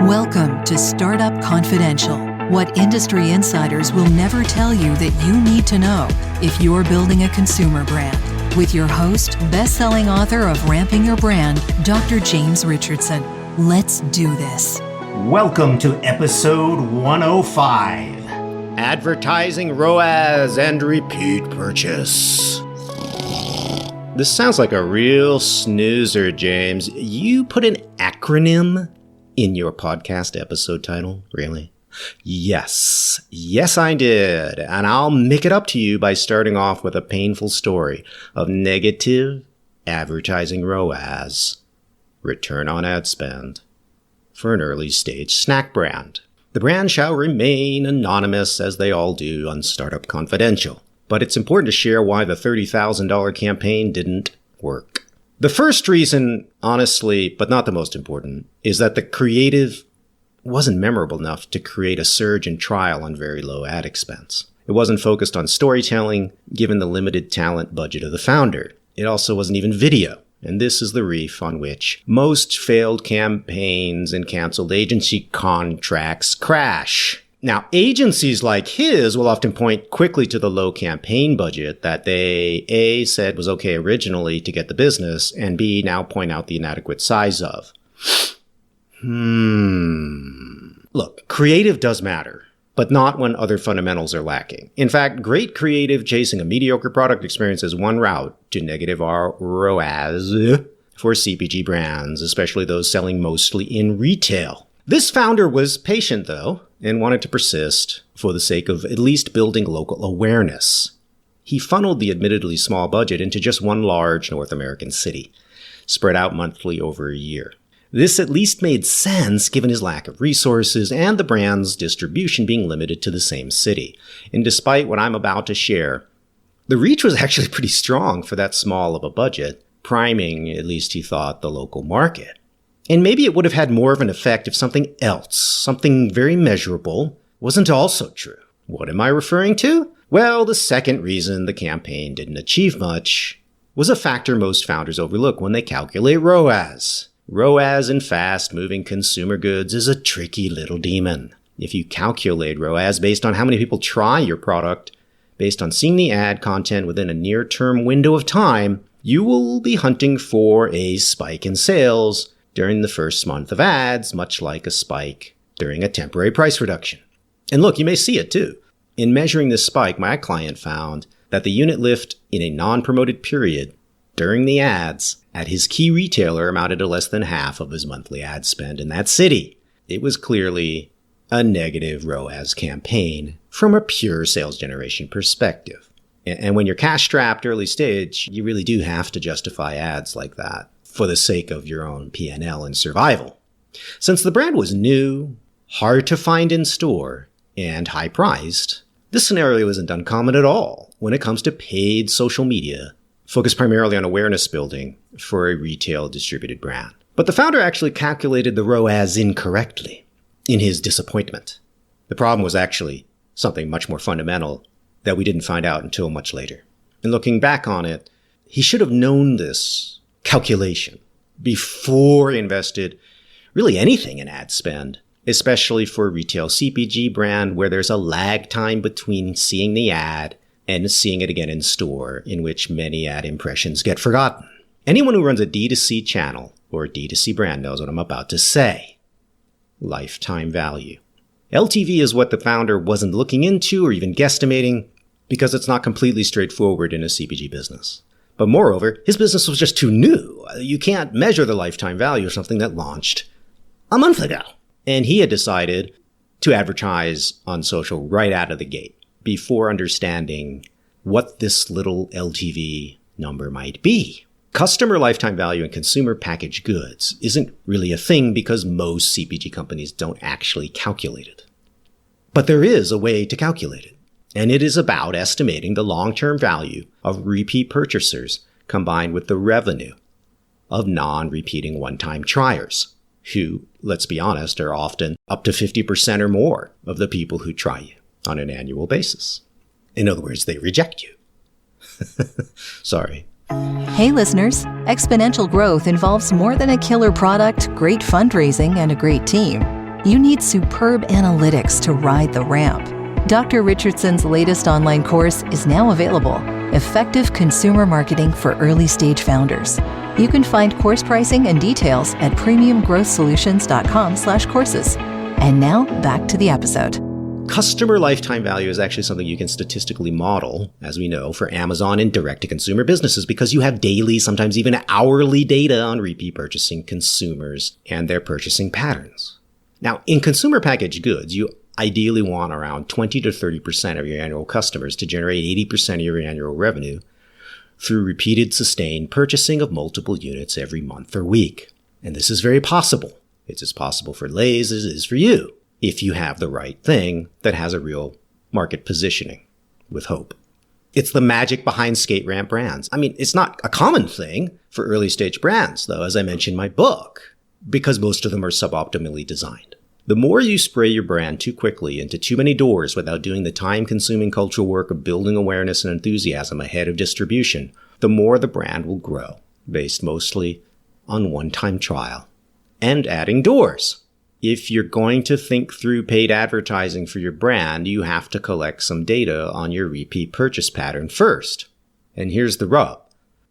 Welcome to Startup Confidential, what industry insiders will never tell you that you need to know if you're building a consumer brand. With your host, best-selling author of Ramping Your Brand, Dr. James Richardson. Let's do this. Welcome to episode 105. Advertising ROAS and repeat purchase. This sounds like a real snoozer, James. You put an acronym in your podcast episode title? Really? Yes, I did. And I'll make it up to you by starting off with a painful story of negative advertising ROAS, return on ad spend, for an early stage snack brand. The brand shall remain anonymous, as they all do on Startup Confidential. But it's important to share why the $30,000 campaign didn't work. The first reason, honestly, but not the most important, is that the creative wasn't memorable enough to create a surge in trial on very low ad expense. It wasn't focused on storytelling, given the limited talent budget of the founder. It also wasn't even video. And this is the reef on which most failed campaigns and canceled agency contracts crash. Now, agencies like his will often point quickly to the low campaign budget that they, A, said was okay originally to get the business, and B, now point out the inadequate size of. Look, creative does matter, but not when other fundamentals are lacking. In fact, great creative chasing a mediocre product experience is one route to negative ROAS for CPG brands, especially those selling mostly in retail. This founder was patient, though, and wanted to persist for the sake of at least building local awareness. He funneled the admittedly small budget into just one large North American city, spread out monthly over a year. This at least made sense given his lack of resources and the brand's distribution being limited to the same city. And despite what I'm about to share, the reach was actually pretty strong for that small of a budget, priming, at least he thought, the local market. And maybe it would have had more of an effect if something else, something very measurable, wasn't also true. What am I referring to? Well, the second reason the campaign didn't achieve much was a factor most founders overlook when they calculate ROAS. ROAS in fast-moving consumer goods is a tricky little demon. If you calculate ROAS based on how many people try your product, based on seeing the ad content within a near-term window of time, you will be hunting for a spike in sales during the first month of ads, much like a spike during a temporary price reduction. And look, you may see it too. In measuring this spike, my client found that the unit lift in a non-promoted period during the ads at his key retailer amounted to less than half of his monthly ad spend in that city. It was clearly a negative ROAS campaign from a pure sales generation perspective. And when you're cash-strapped early stage, you really do have to justify ads like that for the sake of your own P&L and survival. Since the brand was new, hard to find in store, and high-priced, this scenario isn't uncommon at all when it comes to paid social media, focused primarily on awareness building for a retail distributed brand. But the founder actually calculated the ROAS incorrectly in his disappointment. The problem was actually something much more fundamental that we didn't find out until much later. And looking back on it, he should have known this calculation before he invested really anything in ad spend, especially for a retail CPG brand where there's a lag time between seeing the ad and seeing it again in store, in which many ad impressions get forgotten. Anyone who runs a D2C channel or a D2C brand knows what I'm about to say. Lifetime value. LTV is what the founder wasn't looking into or even guesstimating because it's not completely straightforward in a CPG business. But moreover, his business was just too new. You can't measure the lifetime value of something that launched a month ago. And he had decided to advertise on social right out of the gate before understanding what this little LTV number might be. Customer lifetime value in consumer packaged goods isn't really a thing because most CPG companies don't actually calculate it. But there is a way to calculate it. And it is about estimating the long-term value of repeat purchasers combined with the revenue of non-repeating one-time triers, who, let's be honest, are often up to 50% or more of the people who try you on an annual basis. In other words, they reject you. Sorry. Hey listeners, exponential growth involves more than a killer product, great fundraising, and a great team. you need superb analytics to ride the ramp. Dr. Richardson's latest online course is now available, Effective Consumer Marketing for Early Stage Founders. You can find course pricing and details at premiumgrowthsolutions.com/courses. And now back to the episode. Customer lifetime value is actually something you can statistically model, as we know, for Amazon and direct-to-consumer businesses because you have daily, sometimes even hourly data on repeat purchasing consumers and their purchasing patterns. Now, in consumer packaged goods, you ideally want around 20 to 30% of your annual customers to generate 80% of your annual revenue through repeated, sustained purchasing of multiple units every month or week. And this is very possible. It's as possible for Lay's as it is for you, if you have the right thing that has a real market positioning with hope. It's the magic behind skate ramp brands. I mean, it's not a common thing for early stage brands, though, as I mentioned in my book, because most of them are suboptimally designed. The more you spray your brand too quickly into too many doors without doing the time-consuming cultural work of building awareness and enthusiasm ahead of distribution, the more the brand will grow, based mostly on one-time trial and adding doors. If you're going to think through paid advertising for your brand, you have to collect some data on your repeat purchase pattern first. And here's the rub.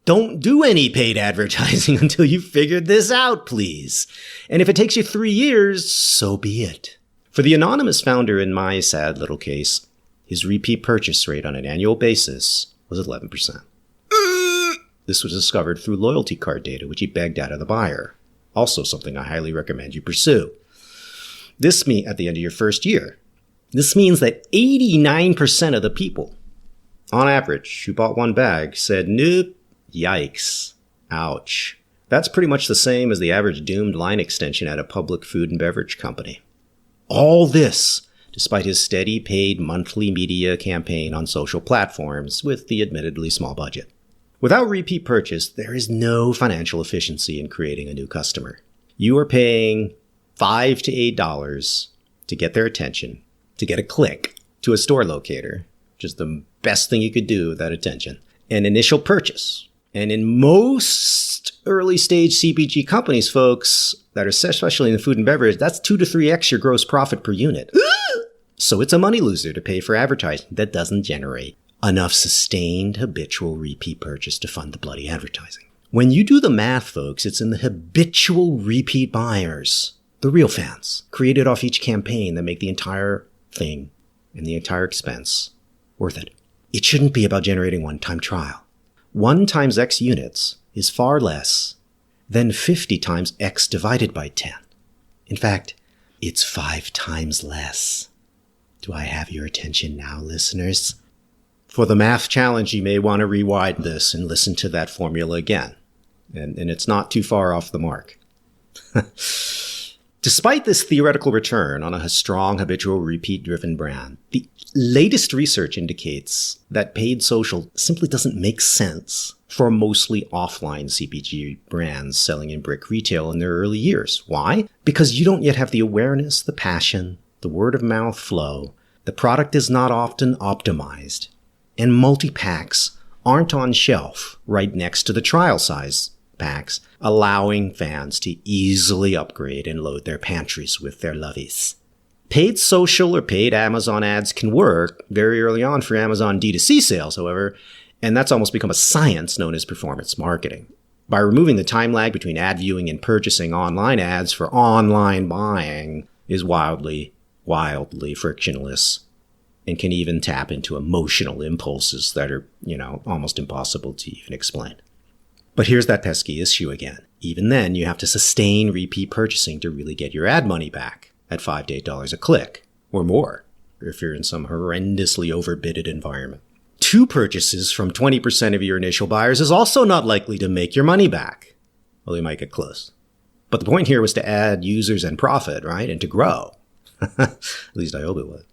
Don't do any paid advertising until you've figured this out, please. And if it takes you 3 years, so be it. For the anonymous founder in my sad little case, his repeat purchase rate on an annual basis was 11%. This was discovered through loyalty card data, which he begged out of the buyer. Also something I highly recommend you pursue. This means at the end of your first year, this means that 89% of the people, on average, who bought one bag said, nope, yikes, ouch. That's pretty much the same as the average doomed line extension at a public food and beverage company. All this, despite his steady paid monthly media campaign on social platforms with the admittedly small budget. Without repeat purchase, there is no financial efficiency in creating a new customer. You are paying $5 to $8 to get their attention, to get a click to a store locator, which is the best thing you could do with that attention, an initial purchase. And in most early stage CPG companies, folks, that are especially in the food and beverage, that's 2 to 3x your gross profit per unit. So it's a money loser to pay for advertising that doesn't generate enough sustained habitual repeat purchase to fund the bloody advertising. When you do the math, folks, it's in the habitual repeat buyers, the real fans, created off each campaign that make the entire thing and the entire expense worth it. It shouldn't be about generating one-time trial. 1 times X units is far less than 50 times X divided by 10. In fact, it's 5 times less. Do I have your attention now, listeners? For the math challenge, you may want to rewind this and listen to that formula again. And it's not too far off the mark. Despite this theoretical return on a strong, habitual, repeat-driven brand, the latest research indicates that paid social simply doesn't make sense for mostly offline CPG brands selling in brick retail in their early years. Why? Because you don't yet have the awareness, the passion, the word-of-mouth flow, the product is not often optimized, and multi-packs aren't on shelf right next to the trial size packs, allowing fans to easily upgrade and load their pantries with their lovies. Paid social or paid Amazon ads can work very early on for Amazon D2C sales, however, and that's almost become a science known as performance marketing. By removing the time lag between ad viewing and purchasing online ads for online buying is wildly frictionless and can even tap into emotional impulses that are, almost impossible to even explain. But here's that pesky issue again. Even then, you have to sustain repeat purchasing to really get your ad money back at $5 to $8 a click, or more, if you're in some horrendously overbidded environment. 2 purchases from 20% of your initial buyers is also not likely to make your money back. Well, you might get close. But the point here was to add users and profit, right? And to grow. At least I hope it would.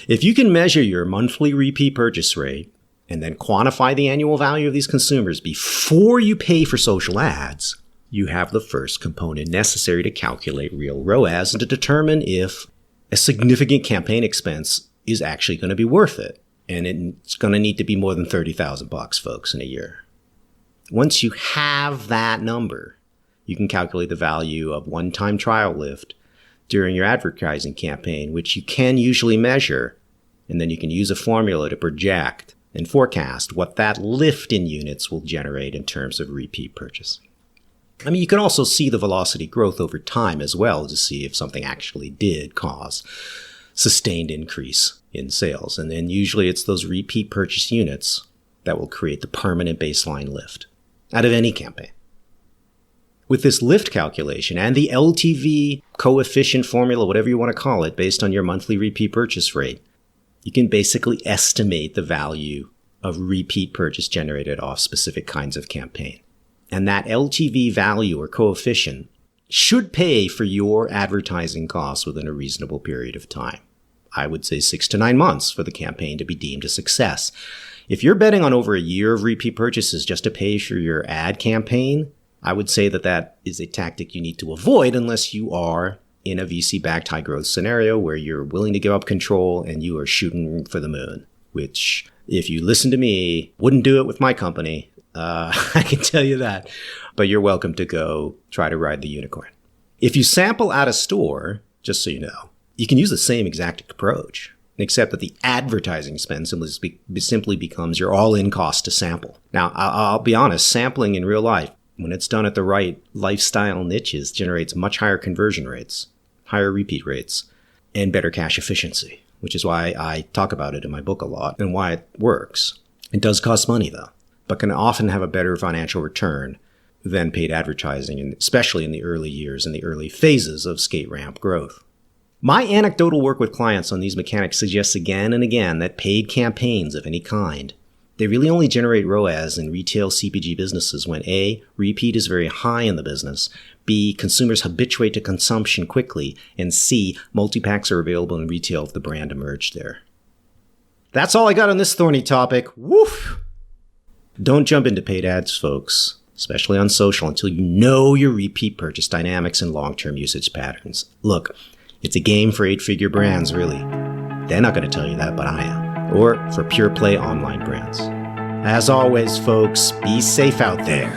If you can measure your monthly repeat purchase rate, and then quantify the annual value of these consumers before you pay for social ads, you have the first component necessary to calculate real ROAS and to determine if a significant campaign expense is actually going to be worth it. And it's going to need to be more than $30,000, folks, in a year. Once you have that number, you can calculate the value of one-time trial lift during your advertising campaign, which you can usually measure. And then you can use a formula to project and forecast what that lift in units will generate in terms of repeat purchase. I mean, you can also see the velocity growth over time as well to see if something actually did cause sustained increase in sales. And then usually it's those repeat purchase units that will create the permanent baseline lift out of any campaign. With this lift calculation and the LTV coefficient formula, whatever you want to call it, based on your monthly repeat purchase rate, you can basically estimate the value of repeat purchase generated off specific kinds of campaign. And that LTV value or coefficient should pay for your advertising costs within a reasonable period of time. I would say 6 to 9 months for the campaign to be deemed a success. If you're betting on over a year of repeat purchases just to pay for your ad campaign, I would say that is a tactic you need to avoid unless you are in a VC-backed high-growth scenario where you're willing to give up control and you are shooting for the moon, which, if you listen to me, wouldn't do it with my company. I can tell you that. But you're welcome to go try to ride the unicorn. If you sample at a store, just so you know, you can use the same exact approach, except that the advertising spend simply becomes your all-in cost to sample. Now, I'll be honest, sampling in real life, when it's done at the right lifestyle niches, generates much higher conversion rates, higher repeat rates, and better cash efficiency, which is why I talk about it in my book a lot and why it works. It does cost money, though, but can often have a better financial return than paid advertising, and especially in the early years and the early phases of skate ramp growth. My anecdotal work with clients on these mechanics suggests again and again that paid campaigns of any kind, they really only generate ROAS in retail CPG businesses when A, repeat is very high in the business, B, consumers habituate to consumption quickly, and C, multi-packs are available in retail if the brand emerged there. That's all I got on this thorny topic. Woof! Don't jump into paid ads, folks, especially on social, until you know your repeat purchase dynamics and long-term usage patterns. Look, it's a game for 8-figure brands, really. They're not going to tell you that, but I am. Or for pure play online brands. As always, folks, be safe out there.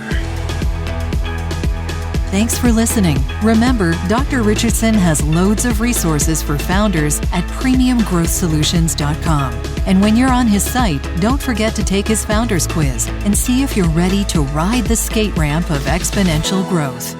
Thanks for listening. Remember, Dr. Richardson has loads of resources for founders at premiumgrowthsolutions.com. And when you're on his site, don't forget to take his founders quiz and see if you're ready to ride the skate ramp of exponential growth.